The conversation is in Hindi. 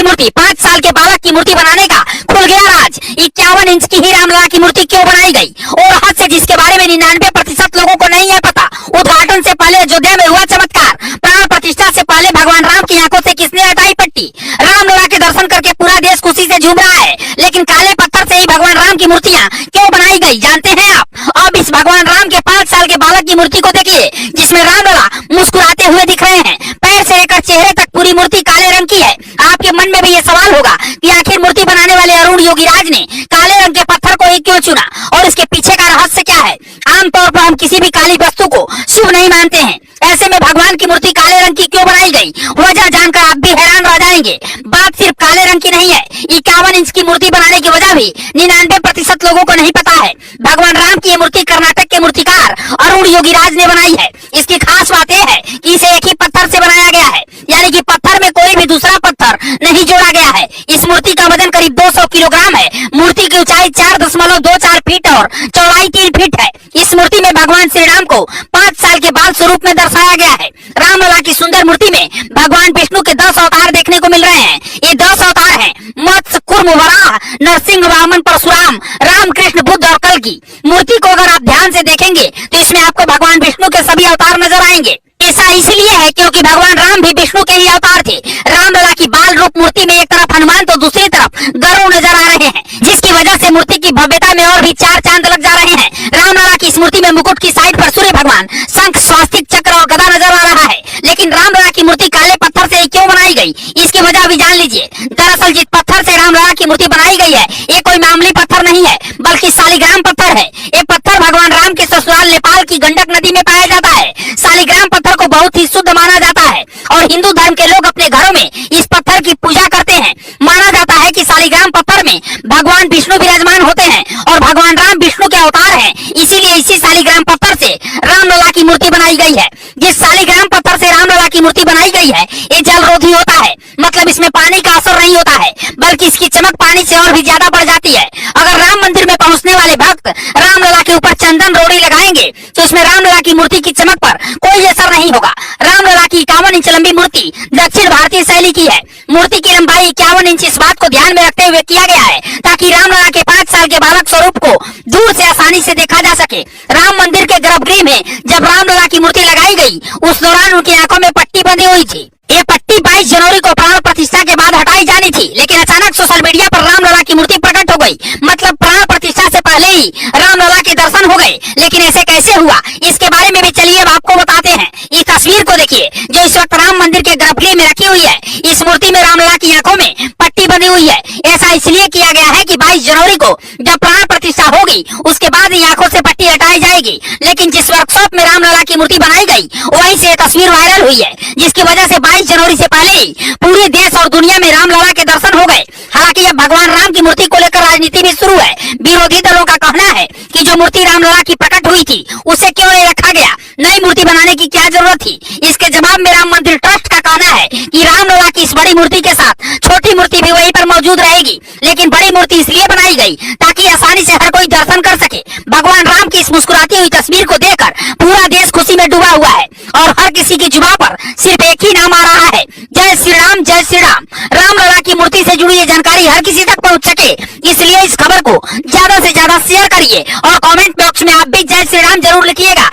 की मूर्ति, 5 साल के बालक की मूर्ति बनाने का खुल गया राज। 51 इंच की ही रामलला की मूर्ति क्यों बनाई गई? और रहस्य जिसके बारे में 99% लोगों को नहीं है पता। उद्घाटन से पहले अयोध्या में हुआ चमत्कार, प्राण प्रतिष्ठा से पहले भगवान राम की आंखों से किसने हटाई पट्टी? रामलला के दर्शन करके पूरा देश खुशी से झूम रहा है, लेकिन काले पत्थर से ही भगवान राम की मूर्तियां क्यों बनाई गई जानते हैं आप? अब इस भगवान राम के 5 साल के बालक की मूर्ति को देखिए, जिसमें रामलला मुस्कुराते हुए दिख रहे हैं। पैर से लेकर चेहरे तक पूरी मूर्ति काले रंग की है। आपके मन में भी ये सवाल होगा कि आखिर मूर्ति बनाने वाले अरुण योगीराज ने काले रंग के पत्थर को ही क्यों चुना और इसके पीछे का रहस्य क्या है? आमतौर पर हम किसी भी काली वस्तु को शुभ नहीं मानते हैं, ऐसे में भगवान की मूर्ति काले रंग की क्यों बनाई गई? वजह जानकर आप भी हैरान रह जाएंगे। बात सिर्फ काले रंग की नहीं है, 51 इंच की मूर्ति बनाने की वजह भी 99% लोगों को नहीं पता है। भगवान राम की ये मूर्ति कर्नाटक के मूर्तिकार अरुण योगीराज ने बनाई है। इसकी खास बात यह है कि इसे एक ही पत्थर से बनाया गया है, यानी कि पत्थर में कोई भी दूसरा पत्थर नहीं जोड़ा गया है। इस मूर्ति का वजन करीब 200 किलोग्राम है। मूर्ति की ऊंचाई 4.24 फीट और चौड़ाई 3 फीट है। इस मूर्ति में भगवान श्री राम को 5 साल के बाल स्वरूप में दर्शाया गया है। रामलला की सुंदर मूर्ति में भगवान विष्णु के 10 अवतार देखने को मिल रहे हैं। ये 10 अवतार हैं मत्स्य, कूर्म, वराह, नरसिंह, वामन, परशुराम, राम, कृष्ण, बुद्ध और कल्कि। मूर्ति को अगर आप ध्यान से देखेंगे तो इसमें आपको भगवान विष्णु के सभी अवतार नजर आएंगे। ऐसा इसलिए है क्योंकि भगवान राम भी विष्णु के ही अवतार थे। रामलला की बाल रूप मूर्ति में एक तरफ हनुमान तो दूसरी तरफ गरुड़ नजर आ रहे हैं, जिसकी वजह से मूर्ति की भव्यता में और भी 4 चांद लग जा रहे हैं। रामलला की इस मूर्ति में मुकुट की साइड पर सूर्य भगवान, शंख, स्वास्तिक, चक्र और गदा नजर आ रहा है। लेकिन रामलला की मूर्ति काले पत्थर से क्यों बनाई गई, इसकी वजह भी जान लीजिए। दरअसल जिस पत्थर से रामलला की मूर्ति बनाई गई है, ये कोई मामूली पत्थर नहीं है, बल्कि शालिग्राम पत्थर है। ये पत्थर भगवान राम के ससुराल नेपाल की गंडक नदी में पाया जाता है। शालिग्राम पत्थर को बहुत ही शुद्ध माना जाता है और हिंदू धर्म के लोग अपने घरों में इस पत्थर की पूजा करते हैं। माना जाता है कि शालिग्राम पत्थर में भगवान विष्णु विराजमान होते हैं और भगवान राम विष्णु के अवतार हैं। इसीलिए इसी शालिग्राम पत्थर से रामलला की मूर्ति बनाई गई है। जिस शालिग्राम पत्थर से रामलला की मूर्ति बनाई गई है, ये जलरोधी होता है, मतलब इसमें पानी का असर नहीं होता है, बल्कि इसकी चमक पानी से और भी ज्यादा बढ़ जाती है। अगर राम मंदिर में पहुंचने वाले भक्त रामलला के ऊपर चंदन रोड़ी लगाएंगे तो इसमें रामलला की मूर्ति की चमक पर कोई असर नहीं होगा। रामलला की 51 इंच लंबी मूर्ति दक्षिण भारतीय शैली की है। मूर्ति की लंबाई 51 इंच इस बात को ध्यान में रखते हुए किया गया है ताकि रामलला के 5 साल के बालक स्वरूप को दूर से आसानी से देखा जा सके। राम मंदिर के गर्भगृह में जब रामलला की मूर्ति लगाई गई, उस दौरान उनकी आंखों में पट्टी बंधी हुई थी। ये पट्टी 22 जनवरी को प्राण प्रतिष्ठा के बाद हटाई जानी थी, लेकिन अचानक सोशल मीडिया पर रामलला की मूर्ति प्रकट हो गई। मतलब प्राण प्रतिष्ठा से पहले ही रामलला के दर्शन हो गए। लेकिन ऐसे कैसे हुआ, इसके बारे में भी चलिए अब आपको बताते हैं। इस तस्वीर को देखिए जो इस वक्त राम मंदिर के गर्भगृह में रखी हुई है। इस मूर्ति में रामलला की आंखों में पट्टी बनी हुई है। ऐसा इसलिए किया गया है कि 22 जनवरी को जब प्राण प्रतिष्ठा होगी, उसके बाद ही आंखों से पट्टी हटाई जाएगी। लेकिन जिस वर्कशॉप में रामलला की मूर्ति बनाई गई, वहीं से तस्वीर वायरल हुई है, जिसकी वजह से 22 जनवरी से पहले ही पूरे देश और दुनिया में रामलला के दर्शन हो गए। हालांकि अब भगवान राम की मूर्ति को लेकर राजनीति भी शुरू है। विरोधी दलों का कहना है कि जो मूर्ति रामलला की प्रकट हुई थी, उसे क्यों नहीं रखा गया, नई मूर्ति बनाने की क्या जरूरत थी? इसके जवाब में राम मंदिर ट्रस्ट का कहना है कि रामलला की इस बड़ी मूर्ति के साथ छोटी मूर्ति भी वहीं पर मौजूद रहेगी, लेकिन बड़ी मूर्ति इसलिए बनाई गई ताकि आसानी से हर कोई दर्शन कर सके। भगवान राम की इस मुस्कुराती हुई तस्वीर को देखकर पूरा देश खुशी में डूबा हुआ है और हर किसी की जुबान पर सिर्फ एक ही नाम आ रहा है, जय श्री राम, जय श्री राम। रामलला की मूर्ति से जुड़ी ये जानकारी हर किसी तक पहुंच सके, इसलिए इस खबर को ज्यादा से ज्यादा शेयर करिए और कमेंट बॉक्स में आप भी जय श्री राम जरूर लिखिएगा।